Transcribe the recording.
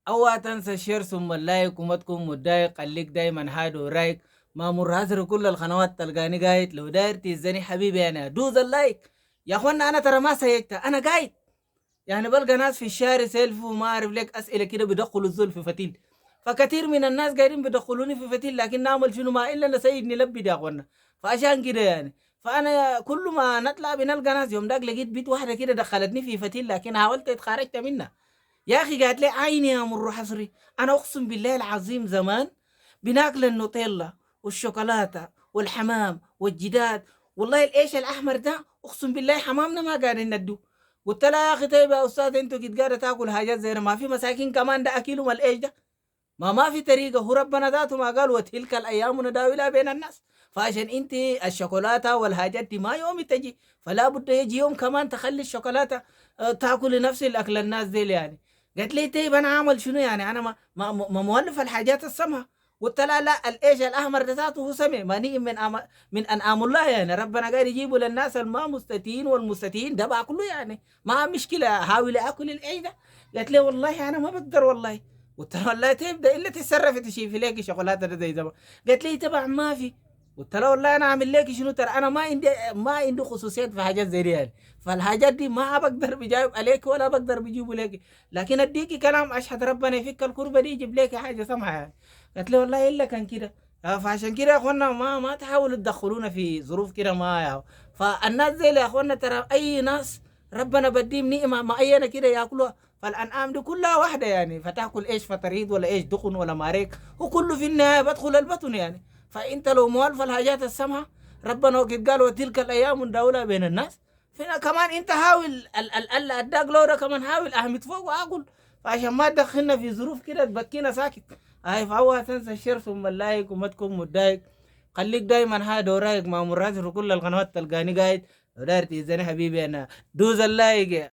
اوعى تنسى الشير ثم اللايك، وما تكون متضايق، خليك دايما هادي ورايق. ما مر هزر كل القنوات تلقاني قايد. لو داير تهزني حبيبي انا دوز اللايك. يا اخوانا انا ترى ما سيكت، انا قايد. يعني بلقى ناس في الشارع سيلفي وما اعرف لك اسئله كده بيدخلوا الزول في فتيل. فكثير من الناس قاعدين بيدخلوني في فتيل، لكن نعمل شنو؟ ما الا نسيد نلبي يا اخوانا. فعشان كده يعني، فانا كل ما نطلع بنلقى ناس. يوم داك لقيت بيت واحده كده دخلتني في فتيل، لكن حاولت اتخرجت منها. يا اخي قالت لي عيني يا مر حصري. انا اقسم بالله العظيم زمان بناكل النوتيلا والشوكولاته والحمام والجداد. والله الايش الاحمر ده اقسم بالله حمامنا ما قاعدين ندو. قلت لها يا اخي طيب يا استاذ انتوا كنت قاعده تاكل حاجات زي ما في مساكين كمان ده اكلهم الايش ده. ما في طريقه، هو ربنا ذاته ما قال وتلك الايام نداولها بين الناس. فعشان انت الشوكولاته والحاجات دي ما يوم تجي، فلا بد يجي يوم كمان تخلي الشوكولاته تاكل نفس الاكل الناس دي يعني. قالت لي طيب انا اعمل شنو يعني؟ انا ما مولف الحاجات السمحه. قلت لا لا، الايش الاحمر ده ذاته هو سمع ماني من انعام الله يعني. ربنا قال يجيبوا للناس الما مستتين والمستتين ده باكله يعني. ما مشكله احاول اكل الايش ده. قالت لي والله انا ما بقدر والله. قلت لها والله تبدا الا تتصرفي تشوفي لك شوكولاته ده زي زمان. قالت لي تبع ما في. قلت لها والله انا اعمل لك شنو؟ ترى انا ما عندي خصوصيات في حاجات زي دي يعني. فالحاجات دي ما بقدر بجاوب عليك ولا بقدر بجيبه لك. لكن اديكي كلام اشهد ربنا يفك الكربه دي يجيب لك حاجه سمحه يعني. قالت لي والله الا كان كده. فعشان كده يا اخوانا ما تحاولوا تدخلونا في ظروف كده ما يا. فالناس زي يا اخوانا ترى اي ناس ربنا بديهم نعمه معينه كده ياكلوها. فالانعام دي كلها واحده يعني، فتاكل ايش؟ فتريد ولا ايش؟ دخن ولا ماريك؟ وكله في النهايه بدخل البطن يعني. فانت لو موالف الحاجات السمحه، ربنا وقد قال وتلك الايام نداولها بين الناس. فينا كمان انت حاول اداك لو ده كمان حاول احمد فوق واقول. فعشان ما تدخلنا في ظروف كده تبكينا ساكت. هاي فهو تنسى الشير ثم اللايك، وما تكون متضايق. خليك دايما هادي ورايق. ما مرات في كل القنوات تلقاني قايد. لو داير تيزاني حبيبي انا دوز اللايك.